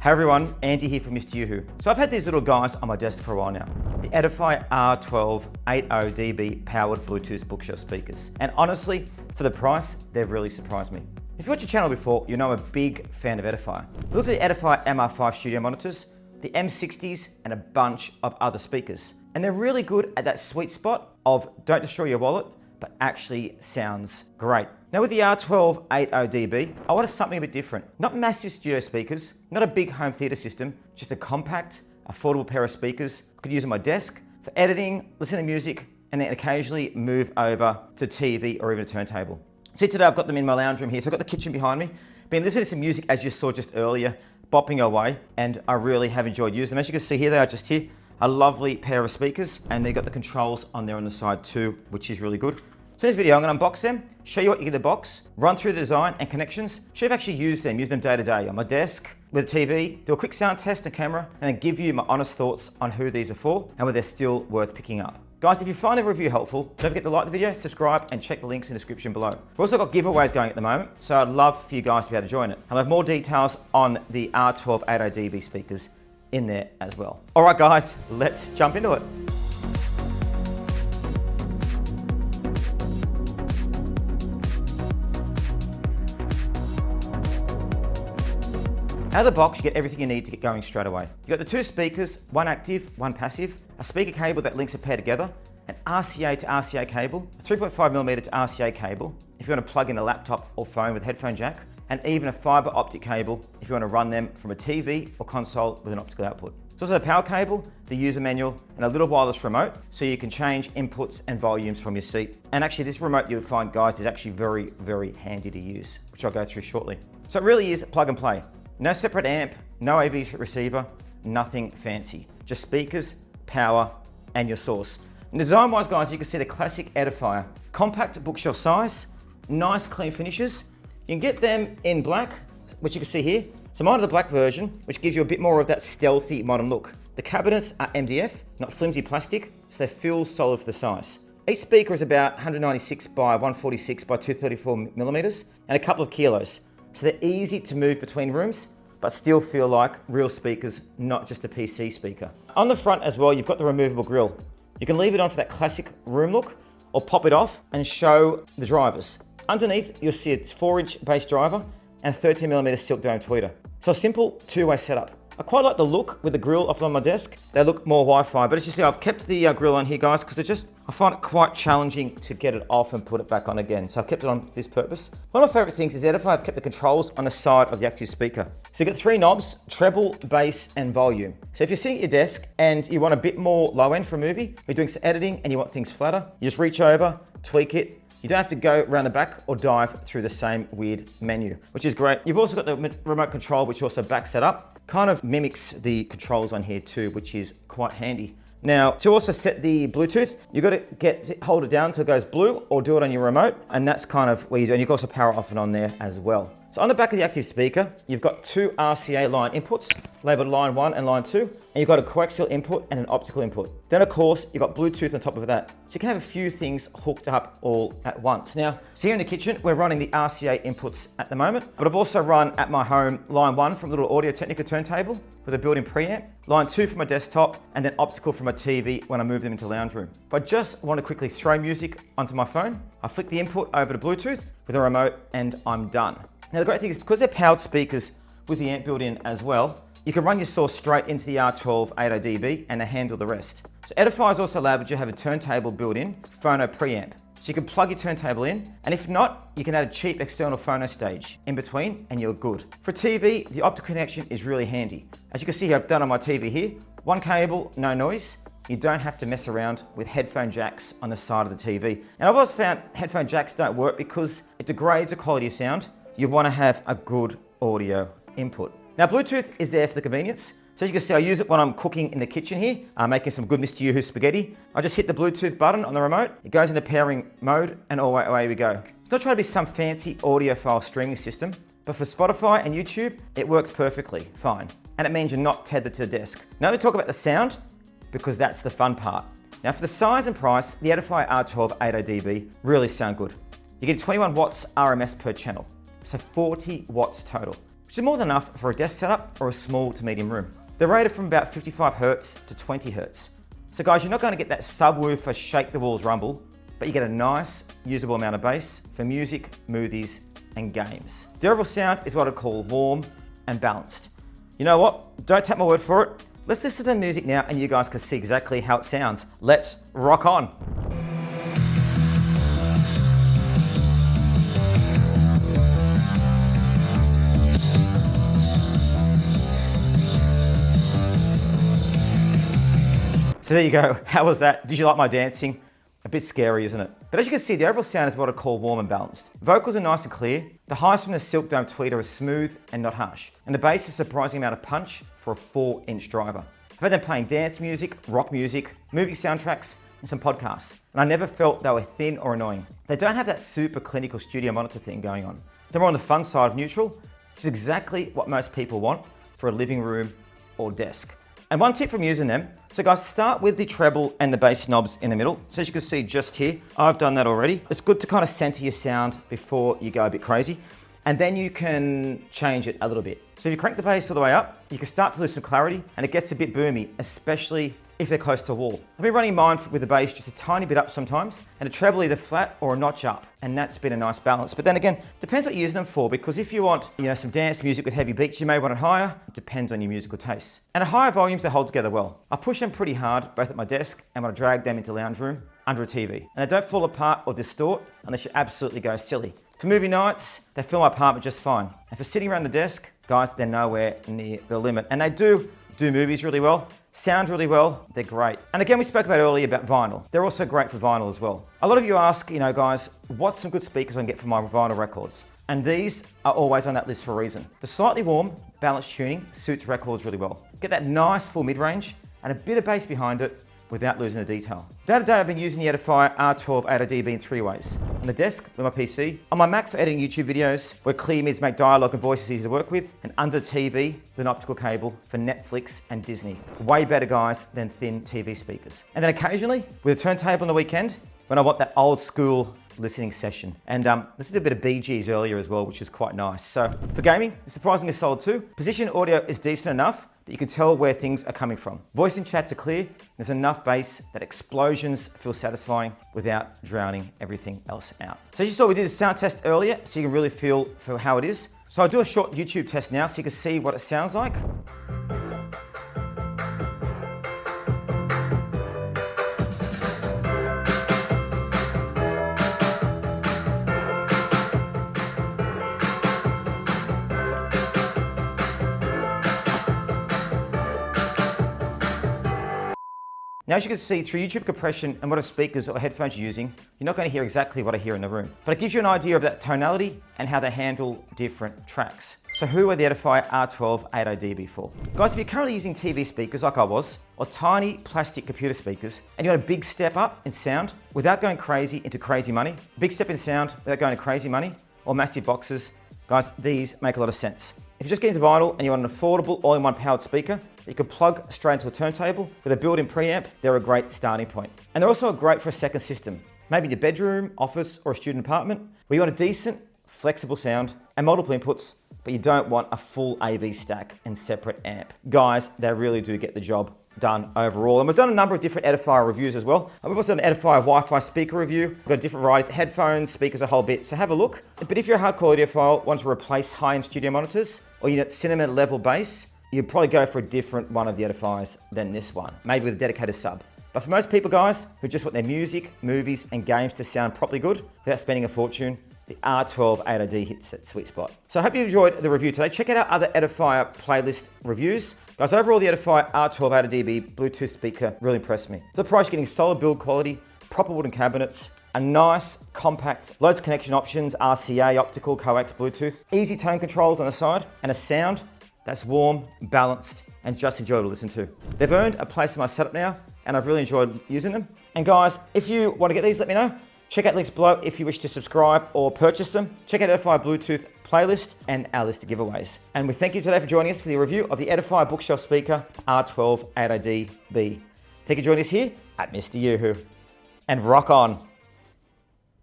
Hey everyone, Andy here from Mr. Yoo-Hoo. So I've had these little guys on my desk for a while now. The Edifier R1280DB powered Bluetooth bookshelf speakers. And honestly, for the price, they've really surprised me. If you watched the channel before, you know I'm a big fan of Edifier. Look at the Edifier MR5 studio monitors, the M60s, and a bunch of other speakers. And they're really good at that sweet spot of don't destroy your wallet, but actually sounds great. Now with the R1280DB, I wanted something a bit different. Not massive studio speakers, not a big home theater system, just a compact, affordable pair of speakers I could use on my desk for editing, listening to music, and then occasionally move over to TV or even a turntable. See, today I've got them in my lounge room here. So I've got the kitchen behind me. Been listening to some music as you saw just earlier, bopping away, and I really have enjoyed using them. As you can see here, they are just here. A lovely pair of speakers, and they've got the controls on there on the side too, which is really good. So in this video, I'm going to unbox them, show you what you get in the box, run through the design and connections, show you I've actually used them day to day on my desk, with a TV, do a quick sound test and camera, and then give you my honest thoughts on who these are for and whether they're still worth picking up. Guys, if you find the review helpful, don't forget to like the video, subscribe, and check the links in the description below. We've also got giveaways going at the moment, so I'd love for you guys to be able to join it. I'll have more details on the R1280DB speakers in there as well. All right, guys, let's jump into it. Out of the box, you get everything you need to get going straight away. You've got the two speakers, one active, one passive, a speaker cable that links a pair together, an RCA to RCA cable, a 3.5mm to RCA cable if you want to plug in a laptop or phone with a headphone jack, and even a fiber optic cable if you want to run them from a TV or console with an optical output. There's also a power cable, the user manual, and a little wireless remote so you can change inputs and volumes from your seat. And actually this remote you'll find, guys, is actually very, very handy to use, which I'll go through shortly. So it really is plug and play. No separate amp, no AV receiver, nothing fancy. Just speakers, power, and your source. And design-wise, guys, you can see the classic Edifier. Compact bookshelf size, nice clean finishes. You can get them in black, which you can see here. So mine are the black version, which gives you a bit more of that stealthy modern look. The cabinets are MDF, not flimsy plastic, so they feel solid for the size. Each speaker is about 196 by 146 by 234 millimeters, and a couple of kilos. So they're easy to move between rooms, but still feel like real speakers, not just a PC speaker. On the front as well, you've got the removable grille. You can leave it on for that classic room look, or pop it off and show the drivers. Underneath, you'll see a 4-inch base driver and a 13mm silk dome tweeter. So a simple two-way setup. I quite like the look with the grille off on my desk. They look more Wi-Fi, but as you see, I've kept the grille on here, guys, because I find it quite challenging to get it off and put it back on again. So I've kept it on for this purpose. One of my favorite things is Edifier, I've kept the controls on the side of the active speaker. So you've got 3 knobs, treble, bass, and volume. So if you're sitting at your desk and you want a bit more low end for a movie, you're doing some editing and you want things flatter, you just reach over, tweak it. You don't have to go around the back or dive through the same weird menu, which is great. You've also got the remote control, which also backs it up. Kind of mimics the controls on here too, which is quite handy. Now, to also set the Bluetooth, you've got to hold it down until it goes blue or do it on your remote. And that's kind of where you do. And you can also power off and on there as well. So on the back of the active speaker, you've got 2 RCA line inputs, labeled line 1 and line 2. And you've got a coaxial input and an optical input. Then of course, you've got Bluetooth on top of that. So you can have a few things hooked up all at once. Now, so here in the kitchen, we're running the RCA inputs at the moment, but I've also run at my home line 1 from a little Audio-Technica turntable with a built-in preamp, line 2 for my desktop, and then optical for my TV when I move them into the lounge room. If I just want to quickly throw music onto my phone, I flick the input over to Bluetooth with a remote and I'm done. Now the great thing is because they're powered speakers with the amp built in as well, you can run your source straight into the R1280DB and they handle the rest. So Edifier has also allowed you to have a turntable built in, phono preamp. So you can plug your turntable in, and if not, you can add a cheap external phono stage in between and you're good. For TV, the optical connection is really handy. As you can see, I've done on my TV here, 1 cable, no noise. You don't have to mess around with headphone jacks on the side of the TV. And I've also found headphone jacks don't work because it degrades the quality of sound. You want to have a good audio input. Now Bluetooth is there for the convenience. So as you can see, I use it when I'm cooking in the kitchen here, making some good Mr. Yoo-Hoo spaghetti. I just hit the Bluetooth button on the remote, it goes into pairing mode, and away we go. It's not trying to be some fancy audiophile streaming system, but for Spotify and YouTube, it works perfectly fine. And it means you're not tethered to the desk. Now we talk about the sound, because that's the fun part. Now for the size and price, the Edifier R1280DB really sound good. You get 21 watts RMS per channel, so 40 watts total. which is more than enough for a desk setup or a small to medium room. They're rated from about 55 Hertz to 20 Hertz. So guys, you're not going to get that subwoofer shake the walls rumble, but you get a nice, usable amount of bass for music, movies, and games. The overall sound is what I call warm and balanced. You know what? Don't take my word for it. Let's listen to the music now and you guys can see exactly how it sounds. Let's rock on. So there you go. How was that? Did you like my dancing? A bit scary, isn't it? But as you can see, the overall sound is what I call warm and balanced. Vocals are nice and clear. The highs from the Silk Dome tweeter are smooth and not harsh. And the bass is a surprising amount of punch for a 4-inch driver. I've had them playing dance music, rock music, movie soundtracks, and some podcasts. And I never felt they were thin or annoying. They don't have that super clinical studio monitor thing going on. They're more on the fun side of neutral, which is exactly what most people want for a living room or desk. And one tip from using them, so guys, start with the treble and the bass knobs in the middle. So as you can see just here, I've done that already. It's good to kind of center your sound before you go a bit crazy. And then you can change it a little bit. So if you crank the bass all the way up, you can start to lose some clarity and it gets a bit boomy, especially if they're close to a wall. I've been running mine with the bass just a tiny bit up sometimes and a treble either flat or a notch up. And that's been a nice balance. But then again, depends what you're using them for, because if you want, some dance music with heavy beats, you may want it higher. It depends on your musical taste. And at higher volumes, they hold together well. I push them pretty hard, both at my desk and when I drag them into the lounge room under a TV. And they don't fall apart or distort unless you absolutely go silly. For movie nights, they fill my apartment just fine. And for sitting around the desk, guys, they're nowhere near the limit. And they do movies really well, sound really well, they're great. And again, we spoke about earlier about vinyl. They're also great for vinyl as well. A lot of you ask, guys, what's some good speakers I can get for my vinyl records? And these are always on that list for a reason. The slightly warm, balanced tuning suits records really well. Get that nice full mid-range and a bit of bass behind it without losing the detail. Day to day, I've been using the Edifier R1280DB in 3 ways. On the desk with my PC, on my Mac for editing YouTube videos, where clear mids make dialogue and voices easy to work with, and under TV with an optical cable for Netflix and Disney. Way better, guys, than thin TV speakers. And then occasionally, with a turntable on the weekend, when I want that old school listening session. And let's do a bit of Bee Gees earlier as well, which is quite nice. So for gaming, it's surprisingly solid too. Position audio is decent enough that you can tell where things are coming from. Voice and chats are clear. There's enough bass that explosions feel satisfying without drowning everything else out. So as you saw, we did a sound test earlier, so you can really feel for how it is. So I'll do a short YouTube test now so you can see what it sounds like. Now, as you can see, through YouTube compression and whatever speakers or headphones you're using, you're not going to hear exactly what I hear in the room. But it gives you an idea of that tonality and how they handle different tracks. So who are the Edifier R1280DB for? Guys, if you're currently using TV speakers like I was, or tiny plastic computer speakers, and you want a big step up in sound without going crazy into crazy money, big step in sound without going to crazy money, or massive boxes, guys, these make a lot of sense. If you're just getting into vinyl and you want an affordable all-in-one powered speaker that you can plug straight into a turntable with a built-in preamp, they're a great starting point. And they're also great for a second system, maybe in your bedroom, office, or a student apartment, where you want a decent, flexible sound and multiple inputs, but you don't want a full AV stack and separate amp. Guys, they really do get the job done overall. And we've done a number of different Edifier reviews as well. And we've also done an Edifier Wi-Fi speaker review. We've got different varieties, headphones, speakers, a whole bit. So have a look. But if you're a hardcore audiophile, want to replace high-end studio monitors, or you need cinema level bass, you'd probably go for a different one of the Edifiers than this one, maybe with a dedicated sub. But for most people, guys, who just want their music, movies, and games to sound properly good without spending a fortune, the R1280D hits that sweet spot. So I hope you enjoyed the review today. Check out our other Edifier playlist reviews. Guys, overall, the Edifier R1280DB Bluetooth speaker really impressed me. For the price, you're getting solid build quality, proper wooden cabinets, a nice, compact, loads of connection options, RCA, optical, coax, Bluetooth, easy tone controls on the side, and a sound that's warm, balanced, and just enjoyable to listen to. They've earned a place in my setup now, and I've really enjoyed using them. And guys, if you want to get these, let me know. Check out links below if you wish to subscribe or purchase them. Check out Edifier Bluetooth playlist and our list of giveaways. And we thank you today for joining us for the review of the Edifier bookshelf speaker R1280DB. Thank you for joining us here at Mr. Yoo-Hoo. And rock on.